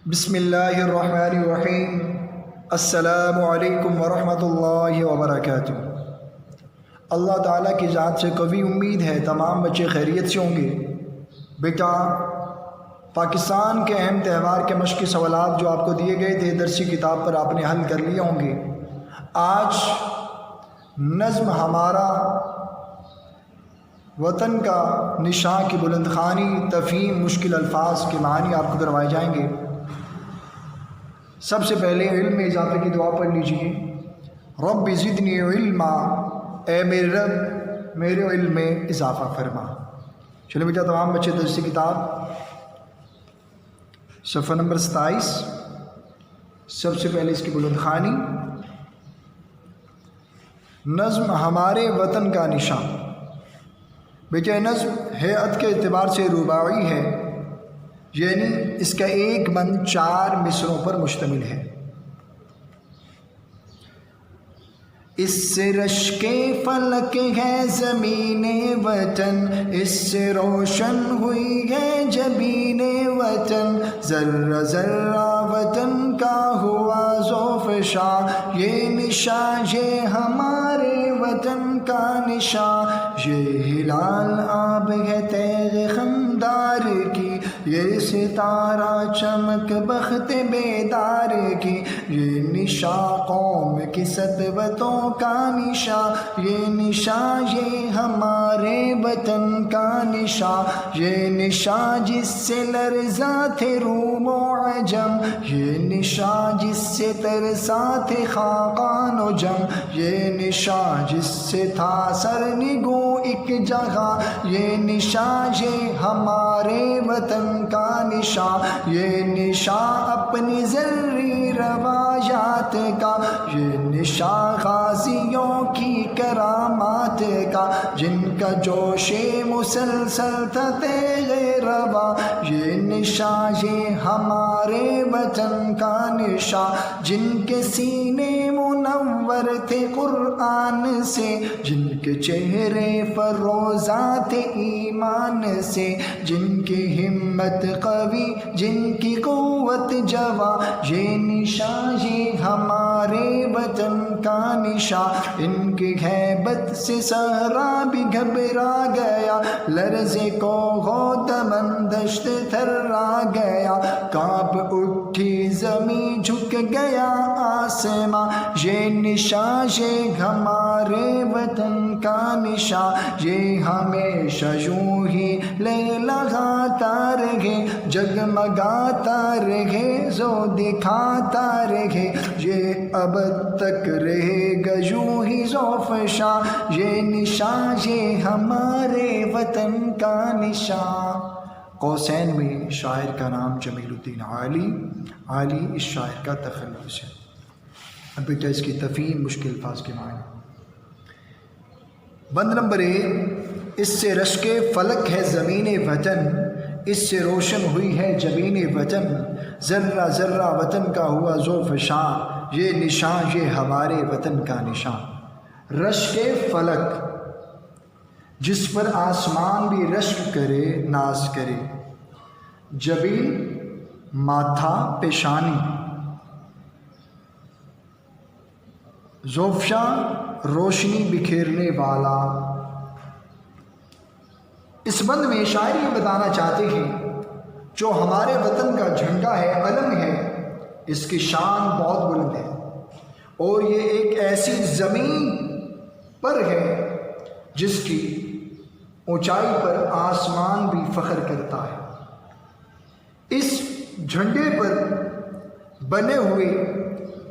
بسم اللہ الرحمن الرحیم۔ السلام علیکم ورحمۃ اللہ وبرکاتہ۔ اللہ تعالیٰ کی ذات سے قوی امید ہے تمام بچے خیریت سے ہوں گے۔ بیٹا، پاکستان کے اہم تہوار کے مشقی سوالات جو آپ کو دیے گئے تھے درسی کتاب پر آپ نے حل کر لیے ہوں گے۔ آج نظم ہمارا وطن کا نشاں کی بلند خوانی تفہیم مشکل الفاظ کے معنی آپ کو کروائے جائیں گے۔ سب سے پہلے علم میں اضافے کی دعا پڑھ لیجئے۔ رب زدنی علما، اے میرے رب میرے علم میں اضافہ فرما۔ چلو بیٹا تمام بچے درسی کتاب صفحہ نمبر 27، سب سے پہلے اس کی بلند خوانی نظم ہمارے وطن کا نشاں۔ بیٹا نظم ہیئت کے اعتبار سے رباعی ہے، یعنی اس کا ایک بند 4 مصروں پر مشتمل ہے۔ اس سے رشک فلک ہے زمین وطن، اس سے روشن ہوئی ہے جبین وطن، ذرہ ذرہ وطن کا ہوا ذوفشاں، یہ نشاں یہ ہمارے وطن کا نشاں، یہ ہلال آب ہے تیغ خمدار کی، یہ ستارہ چمک بخت بیدار کی، یہ نشاں قوم کی سطوتوں کا نشاں، یہ نشاں یہ ہمارے وطن کا نشاں، یہ نشاں جس سے لرزا تھے روم و عجم، یہ نشاں جس سے ترسا تھے خاقان و جم، یہ نشاں جس سے تھا سرنگوں ایک جگہ، یہ نشاں یہ ہمارے وطن کا نشاں، یہ نشاں اپنی زرعی روایات کا، یہ نشاں غازیوں کی کرامات کا، جن کا جوش مسلسل تھا تیغ روا، یہ نشاں یہ ہمارے وطن کا نشاں، جن کے سینے منور تھے قرآن سے، جن کے چہرے فروزاں تھے ایمان سے، جن کی ہمت قوی جن کی قوت جواں، یہ نشاں یہ ہمارے وطن کا نشاں، ان کی ہیبت سے صحرا بھی گھبرا گیا، لرزے کو دمن دشت تھرا گیا، کانپ اٹھی زمین جھک گیا آسماں، یہ نشاں یہ ہمارے وطن کا نشاں، یہ ہمیشہ یوں ہی لہلہاتا رہے، جگمگاتا رہے، زو دکھاتا رہے، یہ ابد تک رہے گا یوں ہی ذوفشاں، یہ نشاں یہ ہمارے وطن کا نشاں۔ قوسین میں شاعر کا نام جمیل الدین عالی، عالی اس شاعر کا تخلص ہے۔ اب بیٹا اس کی تفہیم مشکل الفاظ کے معنی۔ بند نمبر 1، اس سے رشک فلک ہے زمین وطن، اس سے روشن ہوئی ہے جبین وطن، ذرہ ذرہ وطن کا ہوا ذوفشاں، یہ نشاں یہ ہمارے وطن کا نشاں۔ رشک فلک جس پر آسمان بھی رشک کرے ناز کرے، جبین ماتھا پیشانی، ذوفشاں روشنی بکھیرنے والا۔ اس بند میں شاعر یہ بتانا چاہتے ہیں جو ہمارے وطن کا جھنڈا ہے، علم ہے، اس کی شان بہت بلند ہے، اور یہ ایک ایسی زمین پر ہے جس کی اونچائی پر آسمان بھی فخر کرتا ہے۔ اس جھنڈے پر بنے ہوئے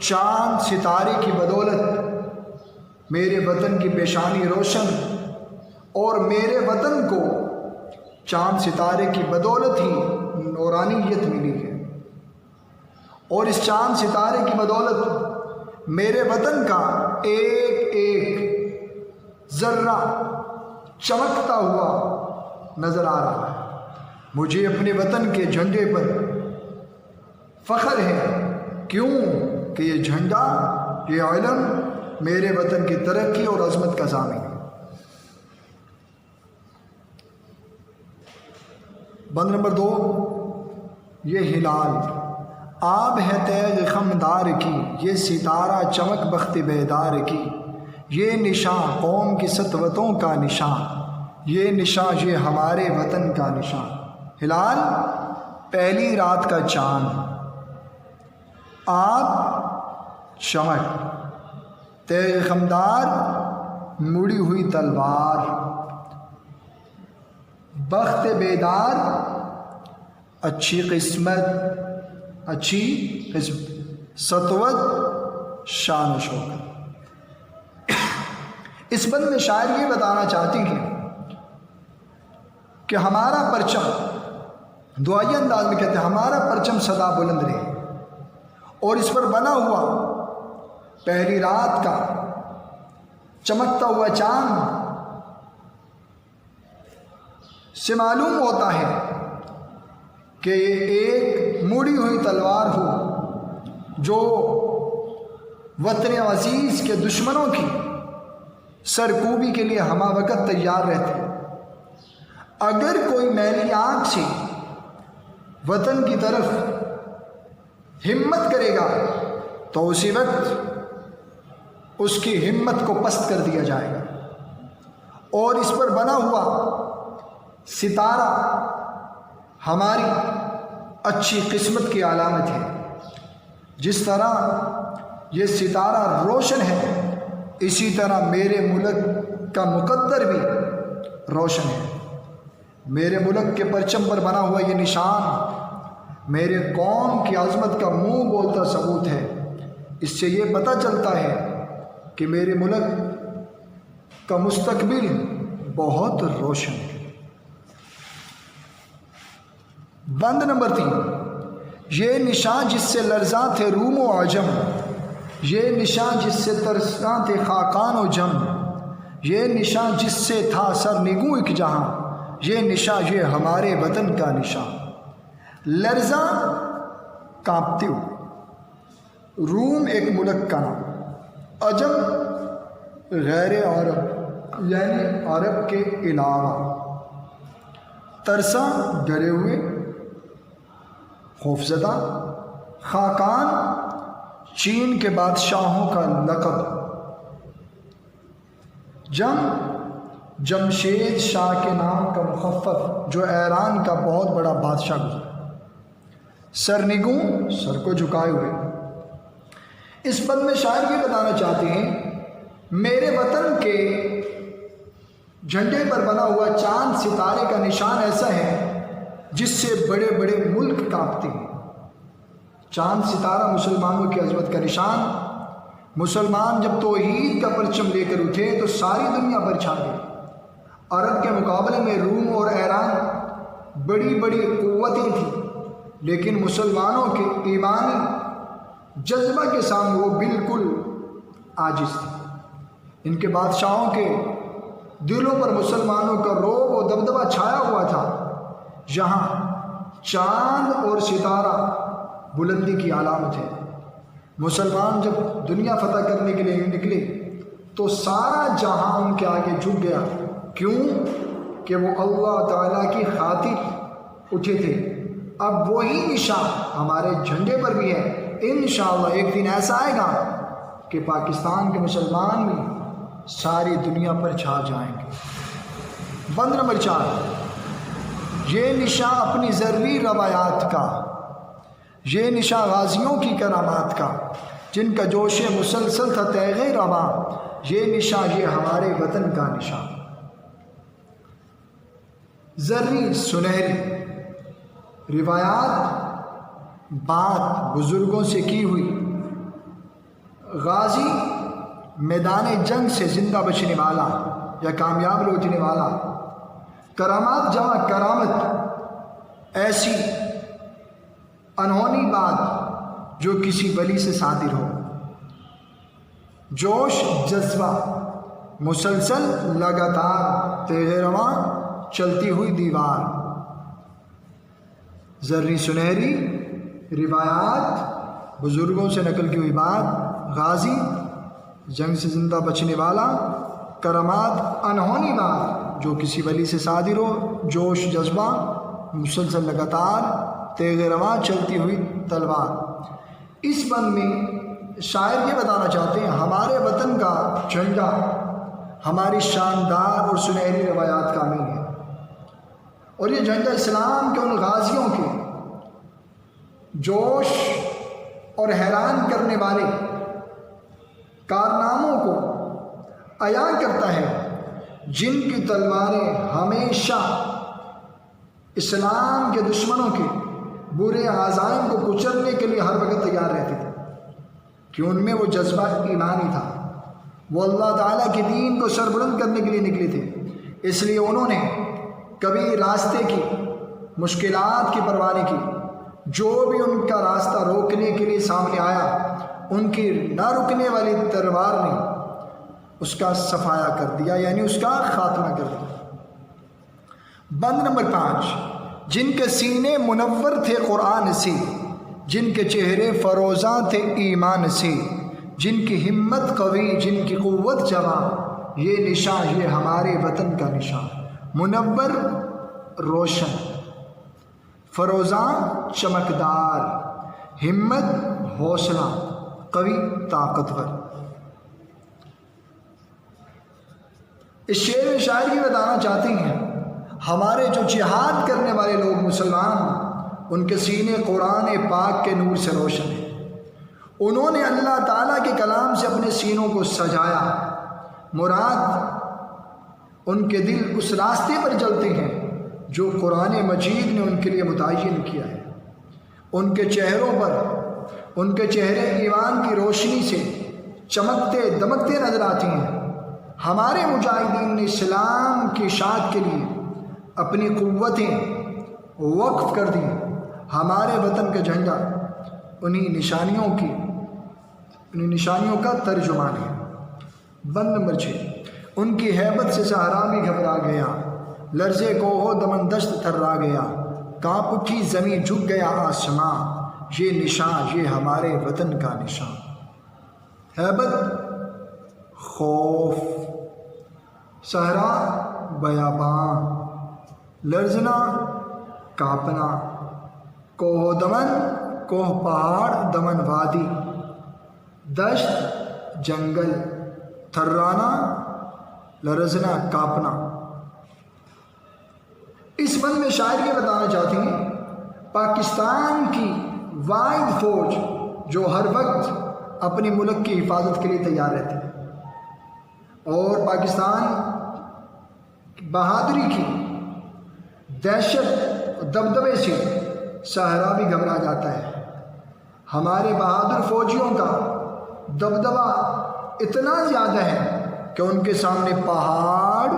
چاند ستارے کی بدولت میرے وطن کی پیشانی روشن، اور میرے وطن کو چاند ستارے کی بدولت ہی نورانیت ملی ہے، اور اس چاند ستارے کی بدولت میرے وطن کا ایک ایک ذرہ چمکتا ہوا نظر آ رہا ہے۔ مجھے اپنے وطن کے جھنڈے پر فخر ہے، کیوں کہ یہ جھنڈا، یہ علم میرے وطن کی ترقی اور عظمت کا ضامن ہے۔ بند نمبر 2، یہ ہلال آب ہے تیغ خمدار کی یہ ستارہ چمک بخت بیدار کی، یہ نشاں قوم کی سطوتوں کا نشاں، یہ نشاں یہ ہمارے وطن کا نشاں۔ ہلال پہلی رات کا چاند، آب چمک، تیغ خمدار مڑی ہوئی تلوار، بخت بیدار اچھی قسمت، اچھی قسمت، سطوت شان و شوکت۔ اس بند میں شاعر یہ بتانا چاہتی ہیں کہ ہمارا پرچم، دعائی انداز میں کہتے ہیں ہمارا پرچم سدا بلند رہے، اور اس پر بنا ہوا پہلی رات کا چمکتا ہوا چاند سے معلوم ہوتا ہے کہ یہ ایک مڑی ہوئی تلوار ہو جو وطن عزیز کے دشمنوں کی سرکوبی کے لیے ہمہ وقت تیار رہتے۔ اگر کوئی میلی آنکھ سے وطن کی طرف ہمت کرے گا تو اسی وقت اس کی ہمت کو پست کر دیا جائے گا، اور اس پر بنا ہوا ستارہ ہماری اچھی قسمت کی علامت ہے۔ جس طرح یہ ستارہ روشن ہے، اسی طرح میرے ملک کا مقدر بھی روشن ہے۔ میرے ملک کے پرچم پر بنا ہوا یہ نشان میرے قوم کی عظمت کا منہ بولتا ثبوت ہے۔ اس سے یہ پتہ چلتا ہے کہ میرے ملک کا مستقبل بہت روشن ہے۔ بند نمبر 3، یہ نشان جس سے لرزاں تھے روم و عجم، یہ نشان جس سے ترساں تھے خاقان و جم، یہ نشان جس سے تھا سر نگوں ایک جہاں، یہ نشان یہ ہمارے وطن کا نشان۔ لرزاں کانپتے ہوئے، روم ایک ملک کا نام، عجم غیر عرب یعنی عرب کے علاوہ، ترساں ڈرے ہوئے خوفزدہ، خاقان چین کے بادشاہوں کا لقب، جم جمشید شاہ کے نام کا مخفف جو ایران کا بہت بڑا بادشاہ گزرا، سرنگوں سر کو جھکائے ہوئے۔ اس بند میں شاعر یہ بتانا چاہتے ہیں میرے وطن کے جھنڈے پر بنا ہوا چاند ستارے کا نشان ایسا ہے جس سے بڑے بڑے ملک کانپتے ہیں۔ چاند ستارہ مسلمانوں کی عظمت کا نشان، مسلمان جب توحید کا پرچم لے کر اٹھے تو ساری دنیا پر چھا گئے۔ عرب کے مقابلے میں روم اور ایران بڑی بڑی قوتیں تھیں، لیکن مسلمانوں کے ایمانی جذبہ کے سامنے وہ بالکل عاجز تھے۔ ان کے بادشاہوں کے دلوں پر مسلمانوں کا رعب و دبدبہ چھایا ہوا تھا۔ یہاں چاند اور ستارہ بلندی کی علامت ہے۔ مسلمان جب دنیا فتح کرنے کے لیے نکلے تو سارا جہاں ان کے آگے جھک گیا، کیوں کہ وہ اللہ تعالیٰ کی خاطر اٹھے تھے۔ اب وہی نشان ہمارے جھنڈے پر بھی ہے۔ انشاءاللہ ایک دن ایسا آئے گا کہ پاکستان کے مسلمان بھی ساری دنیا پر چھا جائیں گے۔ بند نمبر 4، یہ نشان اپنی ضروری روایات کا، یہ نشان غازیوں کی کرامات کا جن کا جوش مسلسل تھا تیغ رواں، یہ نشان یہ ہمارے وطن کا نشان۔ زرعی سنہری روایات بات بزرگوں سے کی ہوئی، غازی میدان جنگ سے زندہ بچنے والا یا کامیاب لوٹنے والا، کرامات جمع کرامت ایسی انہونی بات جو کسی ولی سے صادر ہو، جوش جذبہ مسلسل لگاتار تیغ رواں چلتی ہوئی دیوار، زرعی سنہری روایات بزرگوں سے نقل کی ہوئی بات، غازی جنگ سے زندہ بچنے والا، کرامات انہونی بات جو کسی ولی سے صادر ہو، جوش جذبہ مسلسل لگاتار تیغ رواں چلتی ہوئی تلوار۔ اس بند میں شاعر یہ بتانا چاہتے ہیں ہمارے وطن کا جھنڈا ہماری شاندار اور سنہری روایات کا امین ہے، اور یہ جھنڈا اسلام کے ان غازیوں کے جوش اور حیران کرنے والے کارناموں کو عیاں کرتا ہے، جن کی تلواریں ہمیشہ اسلام کے دشمنوں کے برے عزائم کو کچلنے کے لیے ہر وقت تیار رہتے تھے، کہ ان میں وہ جذبہ ایمانی تھا، وہ اللہ تعالیٰ کے دین کو سربلند کرنے کے لیے نکلے تھے۔ اس لیے انہوں نے کبھی راستے کی مشکلات کی پرواہ نہیں کی، جو بھی ان کا راستہ روکنے کے لیے سامنے آیا ان کی نہ رکنے والی تلوار نے اس کا صفایا کر دیا، یعنی اس کا خاتمہ کر دیا۔ بند نمبر 5، جن کے سینے منور تھے قرآن سے، جن کے چہرے فروزاں تھے ایمان سے، جن کی ہمت قوی، جن کی قوت جواں، یہ نشان یہ ہمارے وطن کا نشان۔ منور روشن، فروزاں چمکدار، ہمت حوصلہ، قوی طاقتور۔ اس شعر میں شاعر یہ بتانا چاہتے ہیں ہمارے جو جہاد کرنے والے لوگ مسلمان، ان کے سینے قرآن پاک کے نور سے روشن ہیں۔ انہوں نے اللہ تعالیٰ کے کلام سے اپنے سینوں کو سجایا، مراد ان کے دل اس راستے پر چلتے ہیں جو قرآن مجید نے ان کے لیے متعین کیا ہے۔ ان کے چہروں پر، ان کے چہرے ایمان کی روشنی سے چمکتے دمکتے نظر آتے ہیں۔ ہمارے مجاہدین نے اسلام کی اشاعت کے لیے اپنی قوتیں وقف کر دی۔ ہمارے وطن کا جھنڈا انہی نشانیوں کا ترجمان ہے۔ بند نمبر 6، ان کی ہیبت سے صحرا بھی گھبرا گیا، لرزے کوہ دمن دشت تھرا گیا، کانپ اٹھی زمین جھک گیا آسماں، یہ نشان یہ ہمارے وطن کا نشان۔ ہیبت خوف، صحرا بیاباں، لرزنا کانپنا، کوہ دمن کوہ پہاڑ، دمن وادی، دشت جنگل، تھرانا لرزنا کانپنا۔ اس بند میں شاعر یہ بتانا چاہتے ہیں پاکستان کی واحد فوج جو ہر وقت اپنے ملک کی حفاظت کے لیے تیار رہتی ہے، اور پاکستان بہادری کی دہشت دبدبے سے صحرا بھی گھبرا جاتا ہے۔ ہمارے بہادر فوجیوں کا دبدبا اتنا زیادہ ہے کہ ان کے سامنے پہاڑ،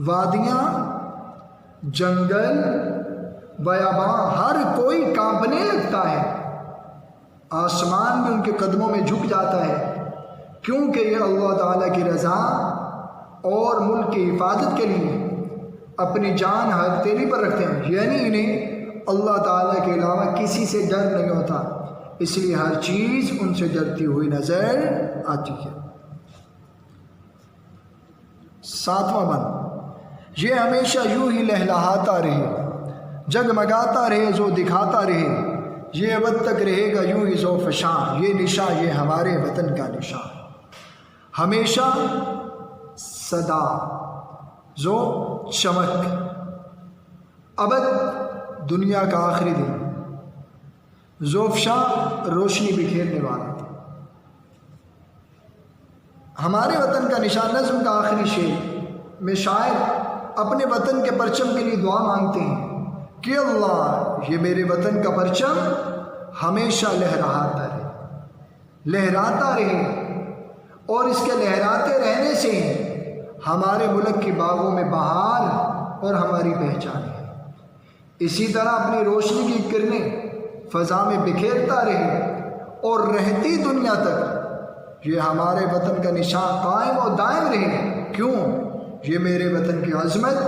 وادیاں، جنگل، بیاباں ہر کوئی کانپنے لگتا ہے، آسمان بھی ان کے قدموں میں جھک جاتا ہے، کیونکہ یہ اللہ تعالیٰ کی رضا اور ملک کی حفاظت کے لیے اپنی جان ہتھیلی پر رکھتے ہیں، یعنی انہیں اللہ تعالیٰ کے علاوہ کسی سے ڈر نہیں ہوتا، اس لیے ہر چیز ان سے ڈرتی ہوئی نظر آتی ہے۔ 7واں بند، یہ ہمیشہ یوں ہی لہلہاتا رہے، جگمگاتا رہے جو دکھاتا رہے، یہ ابد تک رہے گا یوں ہی ذو فشاں، یہ نشان یہ ہمارے وطن کا نشان۔ ہمیشہ صدا، ذو چمک، ابد دنیا کا آخری دن، ذو فشاں روشنی بکھیرنے والا۔ ہمارے وطن کا نشان نظم کا آخری شعر میں شاعر اپنے وطن کے پرچم کے لیے دعا مانگتے ہیں کہ اللہ یہ میرے وطن کا پرچم ہمیشہ لہراتا رہے، اور اس کے لہراتے رہنے سے ہمارے ملک کی باغوں میں بہار اور ہماری پہچان ہے۔ اسی طرح اپنی روشنی کی کرنیں فضا میں بکھیرتا رہے، اور رہتی دنیا تک یہ ہمارے وطن کا نشان قائم و دائم رہے۔ کیوں؟ یہ میرے وطن کی عظمت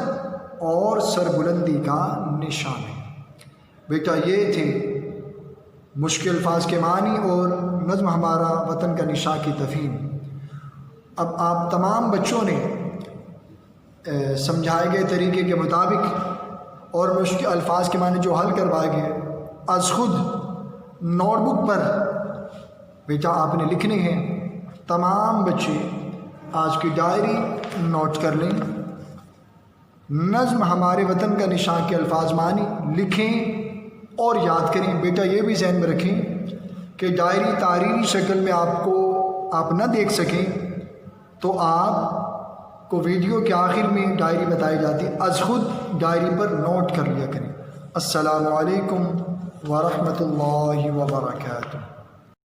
اور سربلندی کا نشان ہے۔ بیٹا یہ تھے مشکل الفاظ کے معنی اور نظم ہمارا وطن کا نشان کی تفہیم۔ اب آپ تمام بچوں نے سمجھائے گئے طریقے کے مطابق اور میں اس کے الفاظ کے معنی جو حل کروائے گئے از خود نوٹ بک پر بیٹا آپ نے لکھنے ہیں۔ تمام بچے آج کی ڈائری نوٹ کر لیں۔ نظم ہمارے وطن کا نشان کے الفاظ معنی لکھیں اور یاد کریں۔ بیٹا یہ بھی ذہن میں رکھیں کہ ڈائری تحریری شکل میں آپ نہ دیکھ سکیں تو آپ کو ویڈیو کے آخر میں ڈائری بتائی جاتی ہے، از خود ڈائری پر نوٹ کر لیا کریں۔ السلام علیکم ورحمۃ اللہ وبرکاتہ۔